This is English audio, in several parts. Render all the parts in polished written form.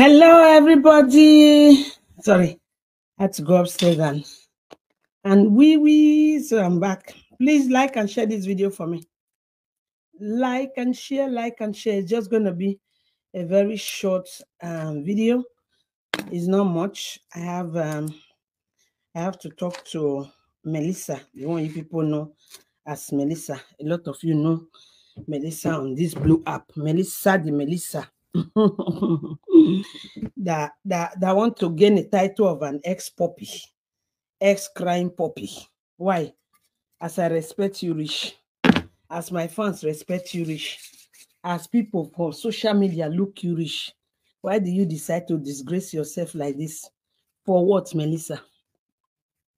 Hello, everybody. Sorry, I had to go upstairs and so I'm back. Please like and share this video for me. Like and share. It's just going to be a very short video. It's not much. I have to talk to Melissa. The one you people know as Melissa. A lot of you know Melissa on this blue app. Melissa the Melissa. that want to gain a title of an ex-puppy, ex-crime puppy. Why? As I respect you, Rich. As my fans respect you, Rich. As people for social media look you, Rich. Why do you decide to disgrace yourself like this? For what, Melissa?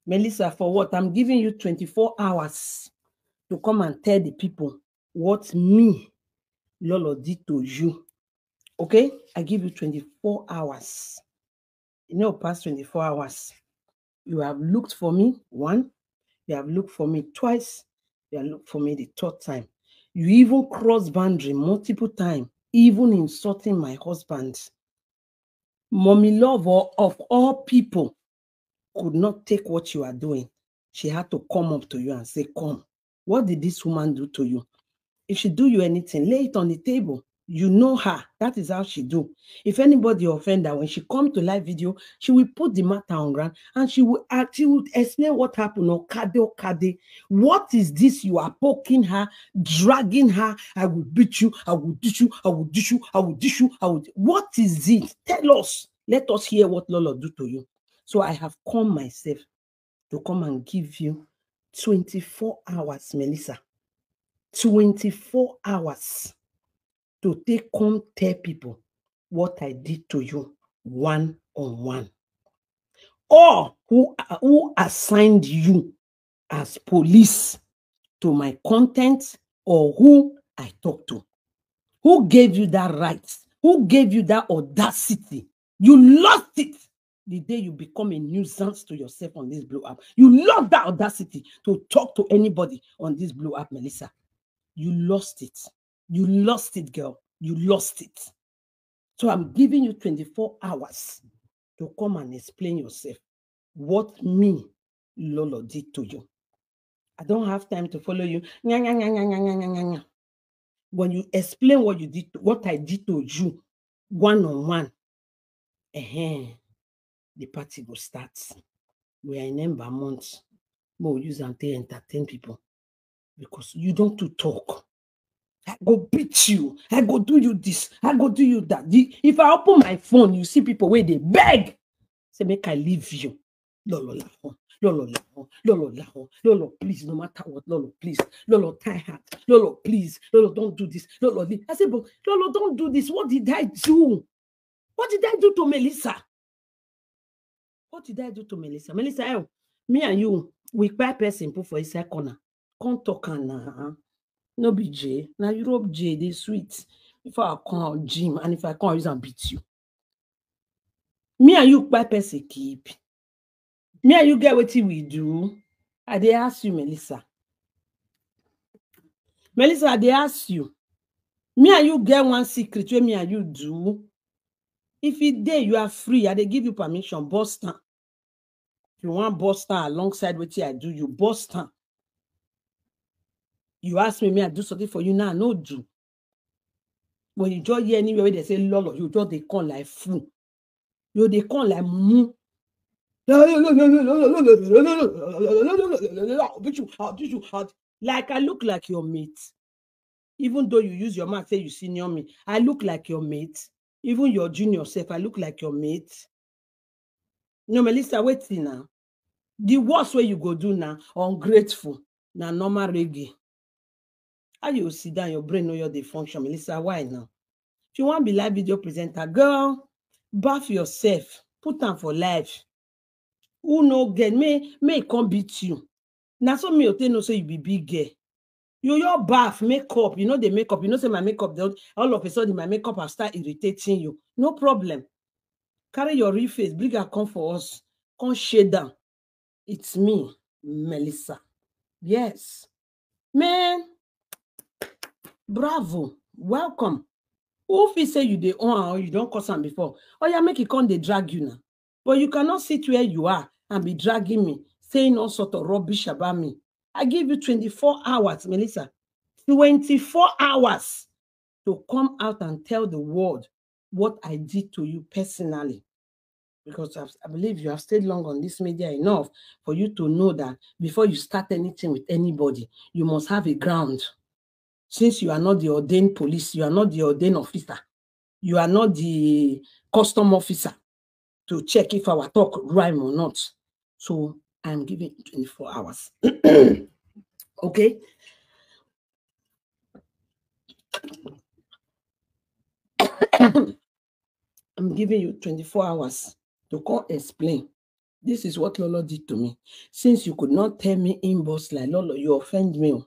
Melissa, for what? I'm giving you 24 hours to come and tell the people what me, Lolo, did to you. Okay? I give you 24 hours. You know, past 24 hours. You have looked for me, one. You have looked for me twice. You have looked for me the third time. You even crossed boundary multiple times, even insulting my husband. Mommy Love of all people could not take what you are doing. She had to come up to you and say, come. What did this woman do to you? If she do you anything, lay it on the table. You know her. That is how she do. If anybody offend her, when she come to live video, she will put the matter on ground and she will explain what happened. Kade. What is this you are poking her, dragging her? I will beat you. I will dish you. I will dish you. I will dish you. What is it? Tell us. Let us hear what Lolo do to you. So I have come myself to come and give you 24 hours, Melissa. 24 hours to come tell people what I did to you one-on-one. Or who assigned you as police to my content, or who I talk to. Who gave you that right? Who gave you that audacity? You lost it the day you become a nuisance to yourself on this blue app. You lost that audacity to talk to anybody on this blue app, Melissa. You lost it. You lost it, girl. You lost it. So I'm giving you 24 hours to come and explain yourself what me, Lolo, did to you. I don't have time to follow you. When you explain what you did, what I did to you, one-on-one, the party will start. We are in Ember month. We'll use and entertain people because you don't to talk. I go beat you. I go do you this. I go do you that. If I open my phone, you see people where they beg. Say, make I leave you. Lolo, Lolo, please, no matter what, Lolo, please. Lolo, tie hat. Lolo, please. Lolo, don't do this. Lolo, leave. I said, but Lolo, don't do this. What did I do? What did I do to Melissa? What did I do to Melissa? Melissa, me and you, we buy person put for inside corner. Come talk now. No be J. Now Europe J, they sweet. If I come gym and if I come use and beat you. Me and you buy person keep. Me and you get what we do. I dey ask you, Melissa. Melissa, I dey ask you. Me and you get one secret where me and you do. If it day you are free, I dey give you permission. Boston. If you want Boston alongside what I do, you Boston. You ask me, I do something for you now, no do. When you just hear anywhere where they say Lolo, you just they come like fool. You they come like moo. Like I look like your mate. Even though you use your mouth, say you senior me, I look like your mate. Even your junior self, I look like your mate. No, Melissa, wait now. The worst way you go do now, ungrateful, now normal reggae. How you sit down, your brain know your dey function, Melissa? Why now? If you want to be live video presenter, girl, bath yourself, put them for life. Who no get may come beat you. Now so me no say you be big girl. You your bath, makeup, you know the makeup, you know say my makeup, all of a sudden my makeup have start irritating you. No problem. Carry your real face, bring her come for us. Come shade down. It's me, Melissa. Yes. Man, bravo. Welcome. Who fit say you dey own or you don't cause am before? Or you make it come they drag you now. But you cannot sit where you are and be dragging me, saying all sort of rubbish about me. I give you 24 hours, Melissa. 24 hours to come out and tell the world what I did to you personally. Because I believe you have stayed long on this media enough for you to know that before you start anything with anybody, you must have a ground. Since you are not the ordained police, you are not the ordained officer, you are not the custom officer to check if our talk rhyme or not. So I'm giving 24 hours. Okay? I'm giving you 24 hours to come explain. This is what Lolo did to me. Since you could not tell me inbox like Lolo, you offend me.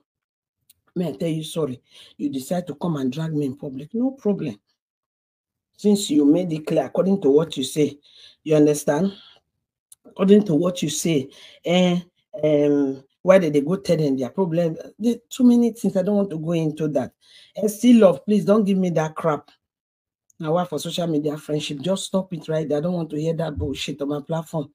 May I tell you sorry? You decide to come and drag me in public. No problem. Since you made it clear according to what you say, you understand? According to what you say, why did they go tell them their problem? There are too many things. I don't want to go into that. And still love, please don't give me that crap. Now, why for social media friendship? Just stop it right there. I don't want to hear that bullshit on my platform.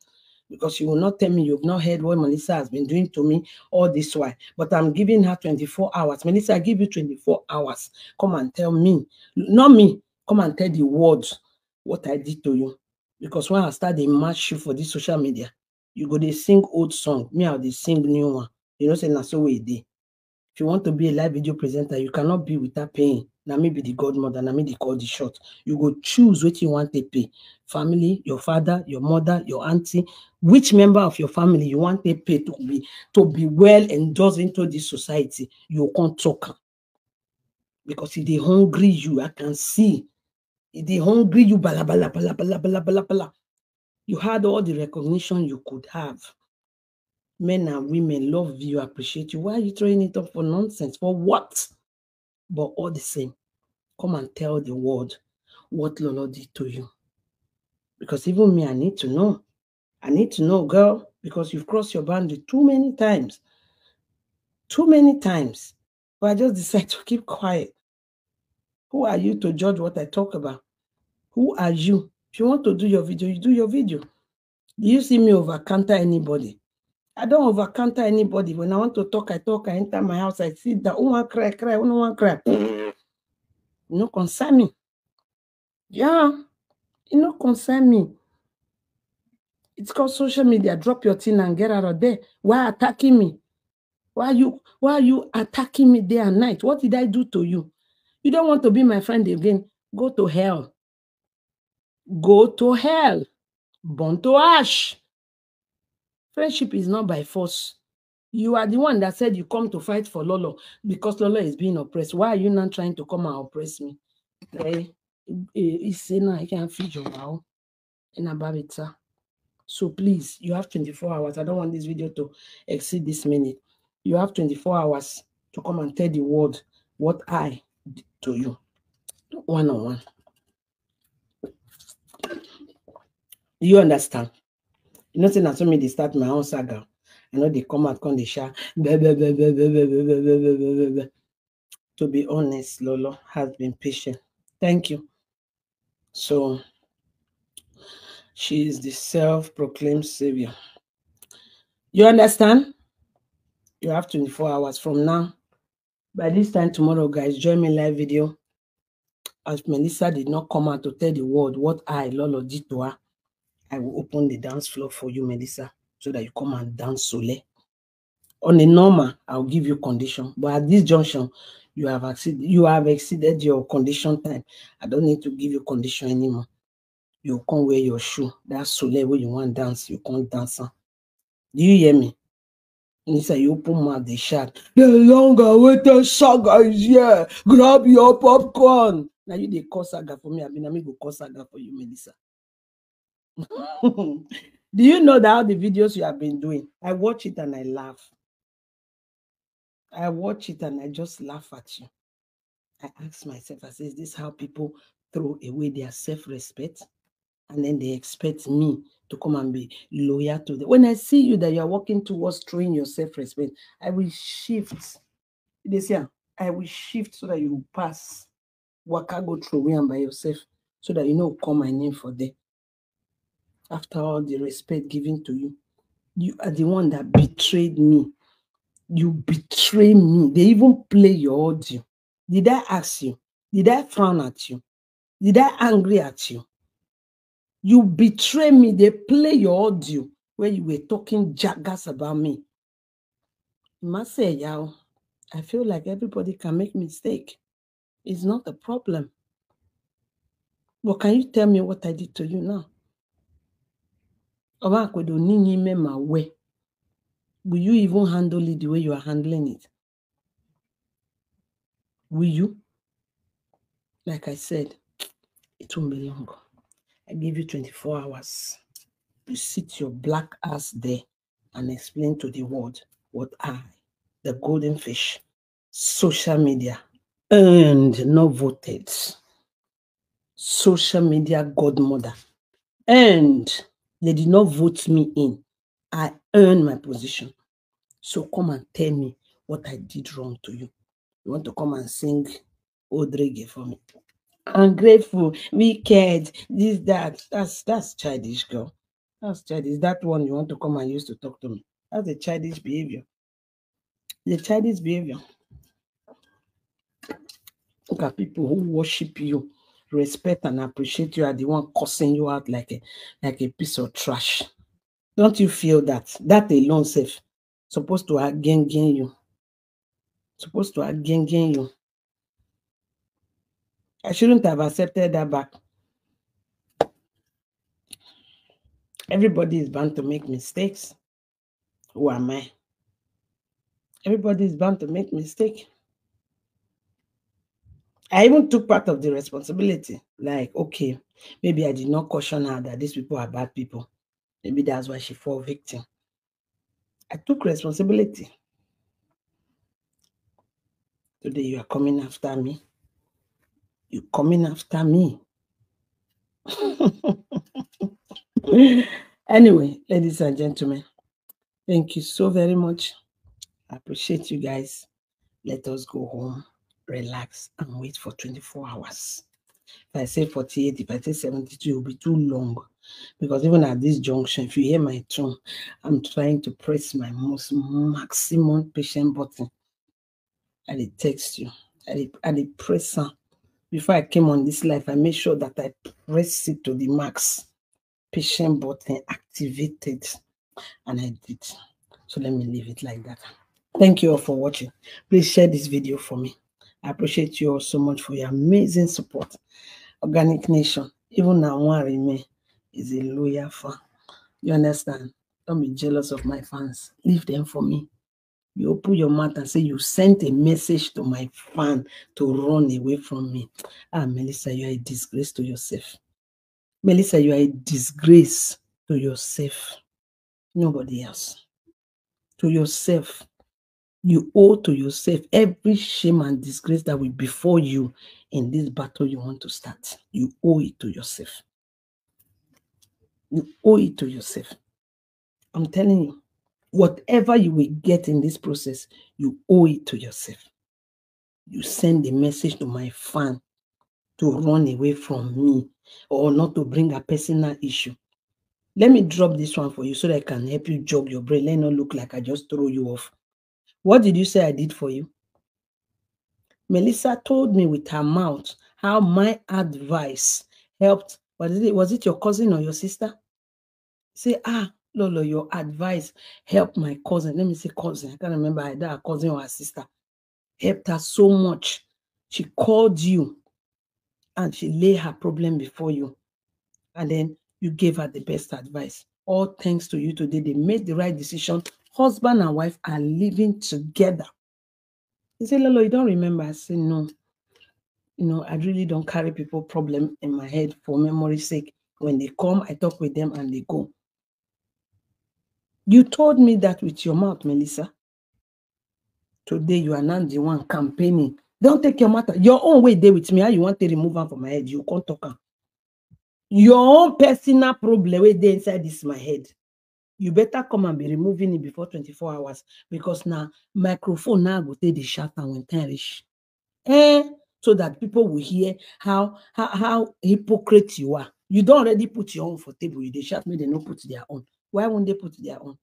Because you will not tell me you've not heard what Melissa has been doing to me all this while. But I'm giving her 24 hours. Melissa, I give you 24 hours. Come and tell me. Not me. Come and tell the world what I did to you. Because when I start the match you for this social media, you go to sing old song. Me, I'll sing new one. You know, say na so we dey. If you want to be a live video presenter, you cannot be without paying. Now me be the godmother, now me they call the shot. You go choose what you want to pay. Family, your father, your mother, your auntie, which member of your family you want to pay to be well endorsed into this society, you can't talk. Because if they hungry you, I can see. If they hungry you, bala bala bala bala bala bala bala. You had all the recognition you could have. Men and women love you, appreciate you. Why are you throwing it up for nonsense? For what? But all the same, come and tell the world what Lolo did to you. Because even me, I need to know. I need to know, girl, because you've crossed your boundary too many times. Too many times. But I just decided to keep quiet. Who are you to judge what I talk about? Who are you? If you want to do your video, you do your video. Do you see me over-counter anybody? I don't over-counter anybody. When I want to talk, I talk. I enter my house, I sit down. Who want cry, cry. Who don't want cry? No concern me. Yeah. It no concern me. It's called social media. Drop your thing and get out of there. Why attacking me? Why are you attacking me day and night? What did I do to you? You don't want to be my friend again. Go to hell. Go to hell. Burn to ash. Friendship is not by force. You are the one that said you come to fight for Lolo because Lolo is being oppressed. Why are you not trying to come and oppress me? It's saying I can't feed you now. In a babita. So please, you have 24 hours. I don't want this video to exceed this minute. You have 24 hours to come and tell the world what I did to you. One-on-one. You understand? You know, saying that me they start my own saga. I know they come out, come they shout. To be honest, Lolo has been patient. Thank you. So she is the self-proclaimed savior. You understand? You have 24 hours from now. By this time tomorrow, guys, join me live video. As Melissa did not come out to tell the world what I, Lolo, did to her, I will open the dance floor for you, Melissa, so that you come and dance sole. On a normal, I'll give you condition. But at this junction, you have exceeded your condition time. I don't need to give you condition anymore. You can't wear your shoe. That sole where you want to dance, you can't dance. Do you hear me? Melissa, you open mouth, they shout, the long-awaited saga is here. Grab your popcorn. Now you they call saga for me. I mean, go call saga for you, Melissa. Do you know that all the videos you have been doing, I watch it and I laugh. I watch it and I just laugh at you. I ask myself, I say, is this how people throw away their self-respect? And then they expect me to come and be loyal to them. When I see you that you're working towards throwing your self-respect, I will shift. They say, I will shift so that you pass. Waka go through way and by yourself so that you know call my name for there. After all the respect given to you, you are the one that betrayed me. You betray me. They even play your audio. Did I ask you? Did I frown at you? Did I angry at you? You betray me. They play your audio where you were talking jaggers about me. Must say, y'all, I feel like everybody can make mistake. It's not a problem. But can you tell me what I did to you now? Will you even handle it the way you are handling it? Will you? Like I said, it won't be long. I give you 24 hours. You sit your black ass there and explain to the world what I, the golden fish, social media, earned, not voted. Social media godmother, earned. They did not vote me in. I earned my position. So come and tell me what I did wrong to you. You want to come and sing old reggae for me? Ungrateful, wicked, this, that. That's childish, girl. That's childish. That one you want to come and use to talk to me. That's a childish behavior. The childish behavior. Look at people who worship you, respect and appreciate you are the one cussing you out like a piece of trash. Don't you feel that? That alone safe. Supposed to again you. Supposed to again you. I shouldn't have accepted that back. Everybody is bound to make mistakes. Who am I? Everybody is bound to make mistakes. I even took part of the responsibility. Like, okay, maybe I did not caution her that these people are bad people. Maybe that's why she fell victim. I took responsibility. Today you are coming after me. You're coming after me. Anyway, ladies and gentlemen, thank you so very much. I appreciate you guys. Let us go home, relax, and wait for 24 hours. If I say 48, if I say 72, it will be too long. Because even at this junction, if you hear my tone, I'm trying to press my most maximum patient button. And it text you. And it press her. Before I came on this life, I made sure that I press it to the max. Patient button activated. And I did. So let me leave it like that. Thank you all for watching. Please share this video for me. I appreciate you all so much for your amazing support. Organic Nation, even now, one remain is a loyal fan. You understand? Don't be jealous of my fans. Leave them for me. You open your mouth and say you sent a message to my fan to run away from me. Melissa, you are a disgrace to yourself. Melissa, you are a disgrace to yourself. Nobody else. To yourself. You owe to yourself every shame and disgrace that will befall you in this battle you want to start. You owe it to yourself. You owe it to yourself. I'm telling you, whatever you will get in this process, you owe it to yourself. You send a message to my fan to run away from me or not to bring a personal issue. Let me drop this one for you so that I can help you jog your brain. Let it not look like I just throw you off. What did you say I did for you? Melissa told me with her mouth how my advice helped. Was it your cousin or your sister? Say, Lolo, your advice helped my cousin. Let me say cousin. I can't remember either her cousin or her sister. Helped her so much. She called you and she laid her problem before you. And then you gave her the best advice. All thanks to you today. They made the right decision. Husband and wife are living together. You say, Lolo, you don't remember? I say, no. You know, I really don't carry people problem in my head for memory's sake. When they come, I talk with them and they go. You told me that with your mouth, Melissa. Today, you are not the one campaigning. Don't take your matter. Your own way there with me. How you want to remove them from my head? You can't talk. Your own personal problem way there inside this my head. You better come and be removing it before 24 hours. Because now, microphone now go take the shut down when time reach. so that people will hear how hypocrite you are. You don't already put your own for table. They shout me, they don't put their own. Why won't they put their own?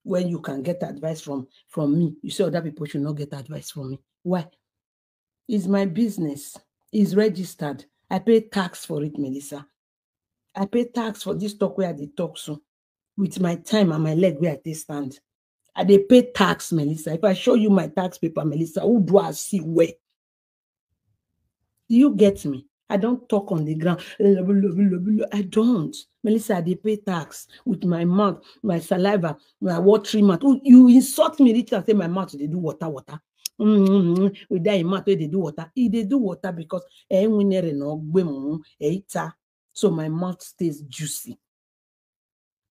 When you can get advice from me, you say other people should not get advice from me. Why? It's my business. It's registered. I pay tax for it, Melissa. I pay tax for this talk where they talk so with my time and my leg where I stand. I they pay tax, Melissa. If I show you my tax paper, Melissa, who do I see where? Do you get me? I don't talk on the ground. I don't. Melissa, they pay tax with my mouth, my saliva, my watery mouth. You insult me, Richard, say my mouth, they do water. With that mouth, they do water. They do water because so my mouth stays juicy.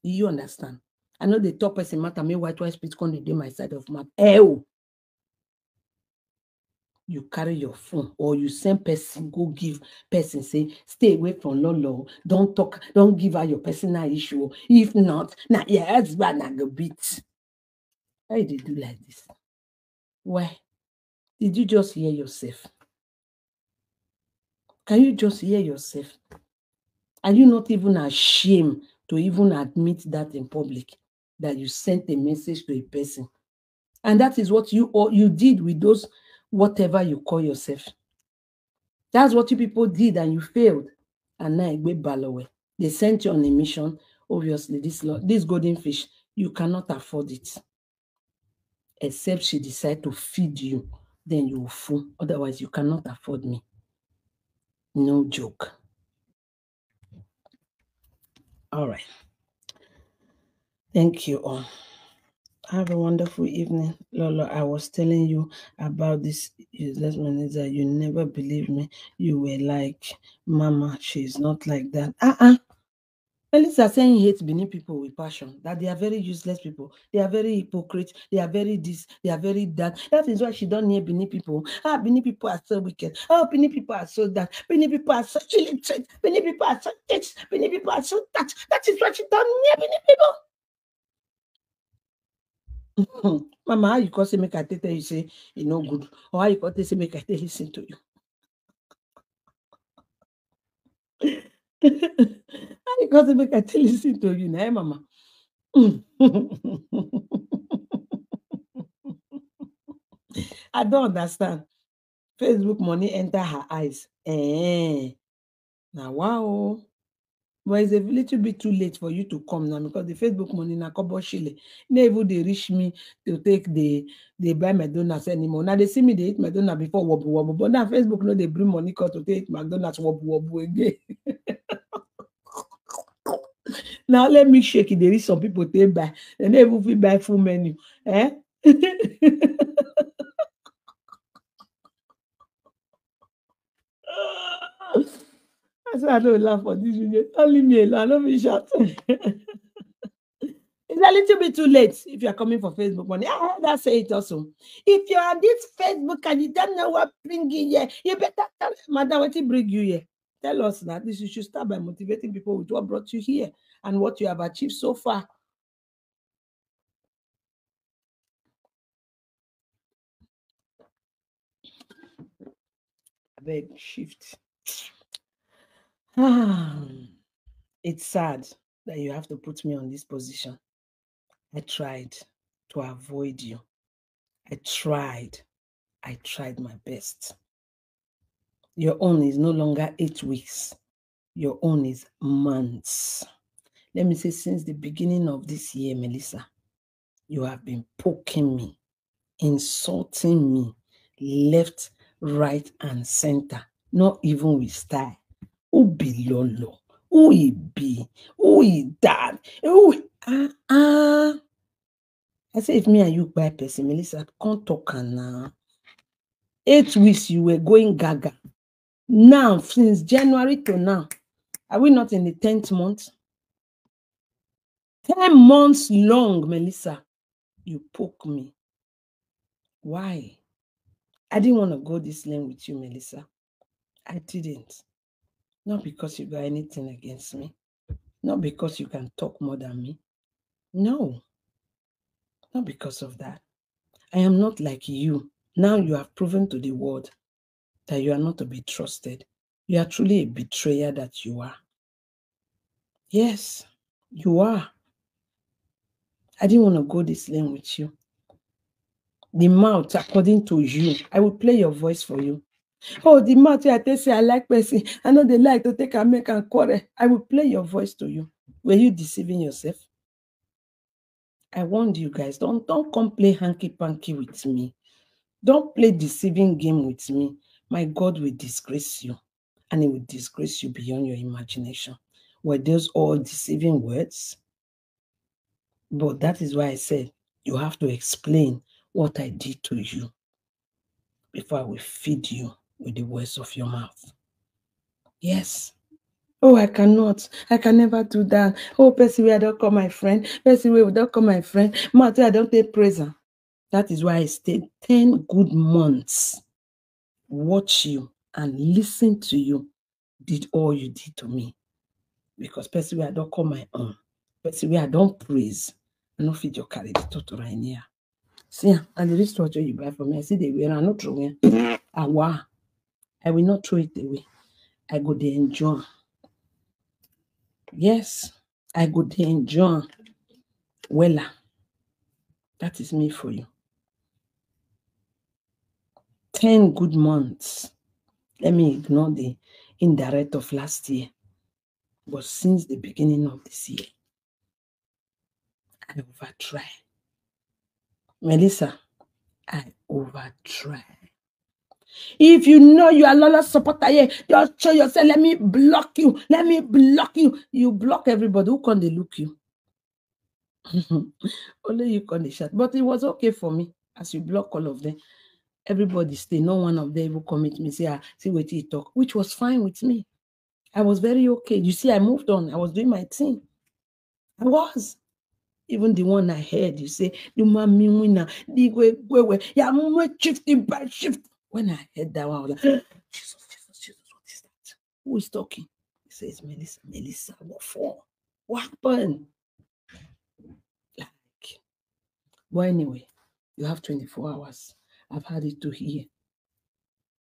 Do you understand? I know the top person matter me white speech con dey my side of mouth. You carry your phone or you send person, go give person, say, stay away from Lolo. Don't talk, don't give her your personal issue. If not, now your husband I go beat. Why did you do like this? Why? Did you just hear yourself? Can you just hear yourself? Are you not even ashamed to even admit that in public, that you sent a message to a person? And that is what you did with those whatever you call yourself. That's what you people did and you failed. And now they sent you on a mission. Obviously, this golden fish, you cannot afford it. Except she decide to feed you, then you will fool. Otherwise, you cannot afford me. No joke. All right. Thank you all. Have a wonderful evening. Lolo, I was telling you about this useless manager. You never believed me. You were like, Mama, she's not like that. Melissa saying he hates Benin people with passion, that they are very useless people. They are very hypocrite. They are very this. They are very that. That is why she don't hear Benin people. Benin people are so wicked. Benin people are so that. Benin people are so illiterate. Benin people are so this. Benin people are so that. That is why she don't hear Benin people. Mama, how you call say make I tell you say you no good, or how you call say make I tell listen to you? How you call say make I tell listen to you, nah, Mama? I don't understand. Facebook money enter her eyes. Now wow. But it's a little bit too late for you to come now because the Facebook money na kobo shile. Never they reach me to take the buy McDonald's anymore. Now they see me they eat McDonald's before wobu. But now Facebook no they bring money to take McDonald's wobu again. Now let me shake it. There is some people take buy. They never fit buy full menu. That's why I don't laugh for this video. Don't leave me alone. Don't be shout. It's a little bit too late if you're coming for Facebook money. That's it also. If you're on this Facebook and you don't know what bring you here, you better tell Madam what bring you here. Tell us that this you should start by motivating people with what brought you here and what you have achieved so far. I beg shift. It's sad that you have to put me on this position. I tried to avoid you. I tried my best. Your own is no longer 8 weeks. Your own is months. Let me say, since the beginning of this year, Melissa, you have been poking me, insulting me, left, right, and center, not even with style. Who be Lolo? Who he be? Who he that? Who I say if me and you buy person, Melissa, can't talk now. 8 weeks you were going gaga. Now, since January to now, are we not in the 10th month? 10 months long, Melissa, you poke me. Why? I didn't want to go this lane with you, Melissa. I didn't. Not because you got anything against me. Not because you can talk more than me. No. Not because of that. I am not like you. Now you have proven to the world that you are not to be trusted. You are truly a betrayer that you are. Yes, you are. I didn't want to go this lane with you. The mouth, according to you, I will play your voice for you. Oh, the mouth, I tell say I like person. I know they like to take and make and quarrel. I will play your voice to you. Were you deceiving yourself? I warned you guys, don't come play hanky-panky with me. Don't play deceiving game with me. My God will disgrace you, and it will disgrace you beyond your imagination. Were those all deceiving words? But that is why I said you have to explain what I did to you before I will feed you with the words of your mouth. Yes. Oh, I cannot. I can never do that. Oh, person, I don't call my friend. Person, we don't call my friend. Matter, I don't take present. That is why I stayed 10 good months. Watch you and listen to you. Did all you did to me. Because person, I don't call my own. Person, I don't praise. I don't feed your carry the total in here. See, and the wristwatch you buy for me, I see they wear, I not throw it. I will not throw it away. I go there enjoy. Yes, I go there enjoy. Wella, that is me for you. 10 good months. Let me ignore the indirect of last year. But since the beginning of this year, I over-try. Melissa, I over-try. If you know you are Lola supporter here, just show yourself, let me block you. Let me block you. You block everybody. Who can they look you? Only you can shut. But it was okay for me as you block all of them. Everybody stay. No one of them even come at me, say, see what you talk, which was fine with me. I was very okay. You see, I moved on. I was doing my thing. I was. Even the one I heard, you say, the mommy winner, the way, yeah, shifting by shift. When I heard that one, I was like, Jesus, what is that? Who is talking? He says, Melissa, what for? What happened? Like, but anyway, you have 24 hours. I've had it to here.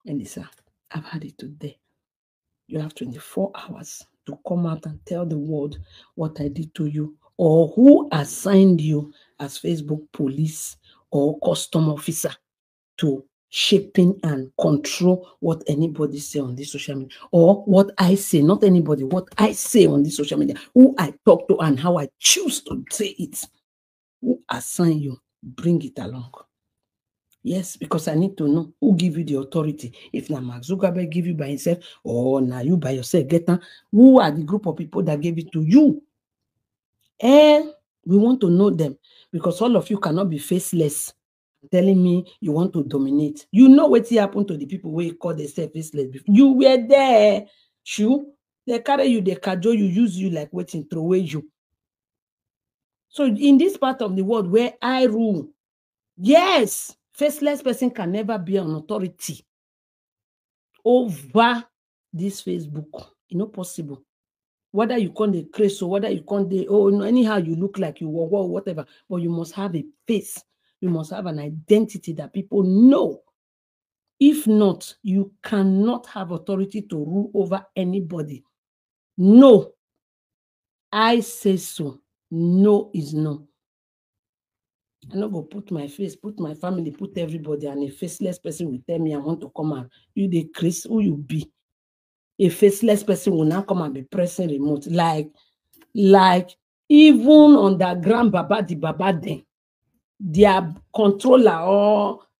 Melissa, I've had it today. You have 24 hours to come out and tell the world what I did to you, or who assigned you as Facebook police or custom officer to shaping and control what anybody say on this social media, or what I say, not anybody, what I say on this social media, who I talk to and how I choose to say it. Who assign you? Bring it along. Yes, because I need to know who give you the authority. If na Mark Zuckerberg give you by himself, or now you by yourself get them, who are the group of people that gave it to you? And we want to know them, because all of you cannot be faceless telling me you want to dominate. You know what happened to the people where you call themselves faceless before. You were there. Shoo. They carry you, they cajole you, use you like waiting, throw away you. So in this part of the world where I rule, yes, faceless person can never be an authority over this Facebook. It's not possible. Whether you can't the craze or whether you can't the anyhow you look like you or whatever, but you must have a face. You must have an identity that people know. If not, you cannot have authority to rule over anybody. No. I say so. No is no. I not go put my face, put my family, put everybody, and a faceless person will tell me I want to come out. You the Chris, who you be? A faceless person will now come and be pressing remote. Like even underground Baba the Baba then, their controller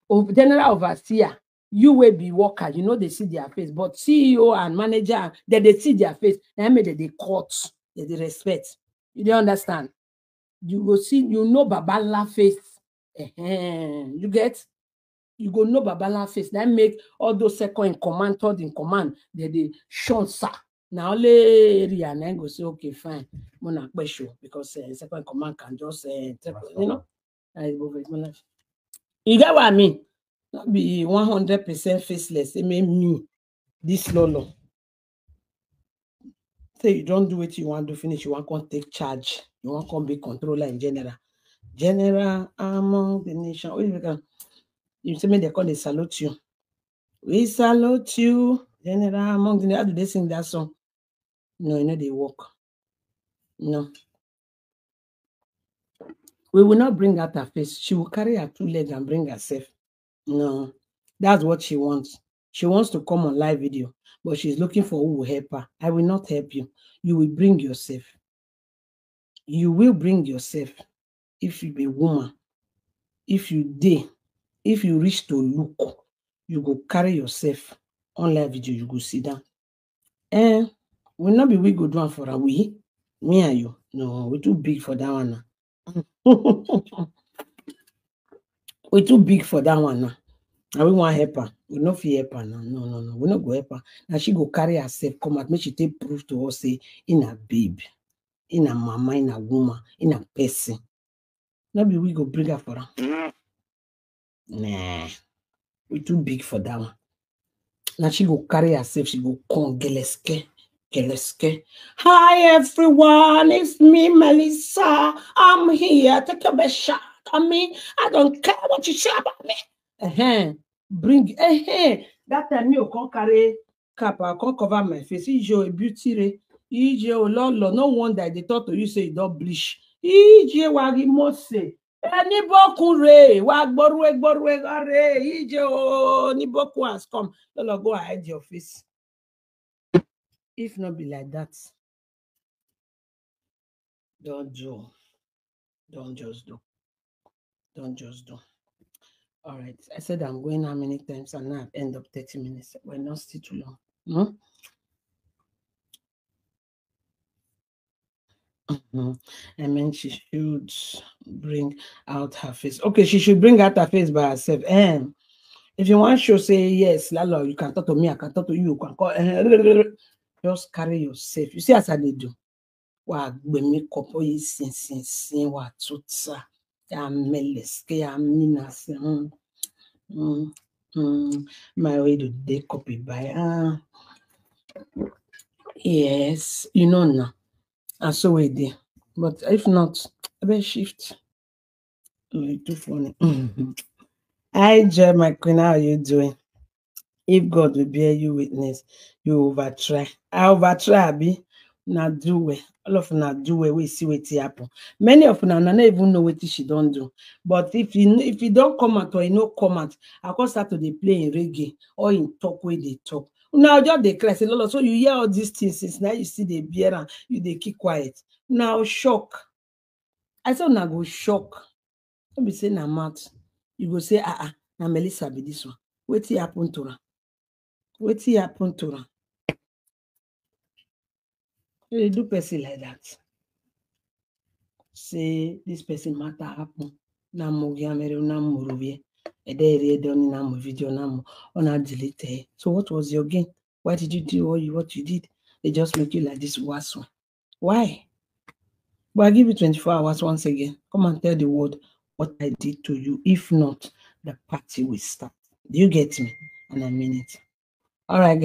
or general overseer, you will be worker, you know they see their face, but CEO and manager, they see their face. They made they cut, they respect. You don't understand? You go see, you know Babala face. You get? You go know Babala face. That make all those second in command, third in command, they shun sir. Now only area and then go say, okay, fine. Mona question because second in command can just you know. You get what I mean? Not be 100% faceless. It made me this lolo. Say you don't do what you want to finish, you want to take charge, you want to be controller in general. General among the nation. You say me they call they salute you. We salute you, General among the. How do they sing that song? No, you know they walk. No. We will not bring out her face. She will carry her 2 legs and bring herself. No, that's what she wants. She wants to come on live video, but she's looking for who will help her. I will not help you. You will bring yourself. You will bring yourself. If you be a woman, if you dare, if you reach to look, you go carry yourself on live video, you go sit down. Will not be we go do am for her. We, me and you. No, we're too big for that one now. We're too big for that one now. And we want help her. We no fit help her now. No. We no go help her. Now she go carry herself, come out, make she take proof to us, say, in a babe, in a mama, in a woman, in a person. No be we go bring her for her. Nah. We too big for that one. Now she go carry herself, she go come geleske. Hi everyone, it's me, Melissa. I'm here. Take a best shot. I don't care what you say about me. Bring that time you can't carry cap, I can't cover my face. Ijo a beauty re. Ijo lolo. No wonder they thought to you say you don't bleach. Ijo wagi mose. Ni boku re. Wagborwe re. Ijo ni boku has come. Lolo, go hide your face. If not be like that, don't do. Don't just do. Don't just do. All right. I said I'm going how many times and now I've ended up 30 minutes. We're not still too long. I mean, she should bring out her face. Okay, she should bring out her face by herself. If you want to say yes, Lalo, you can talk to me, I can talk to you, you can call. Just carry yourself. You see as I do. Wa make up sin wa tutsa. Ya meleske ya minas. My way to day copy by yes, you know now. And so we did. But if not, I will shift. Too funny. Hi, Joy, my queen. How are you doing? If God will bear you witness, you overtry. I overtry, Abi. Now do well. All of now do well. We see what happen. Many of now not even know what she don't do. But if you don't comment or you no comment, I can start to dey play in reggae or in talk where they talk. Now just they cry. Say, Lolo, so you hear all these things since now you see the beer and you they keep quiet. Now shock. I said now go shock. Don't be saying na mouth. You go say, now Melissa be this one. What happen to her? What happen to her? They do person like that. Say this person matter happen. Na mugiamere na muruvie. Ede doni na video na ona delete. So what was your gain? Why did you do what you did? They just make you like this worst one. Why? But I give you 24 hours once again. Come and tell the world what I did to you. If not, the party will start. Do you get me? And I mean it. All right, guys.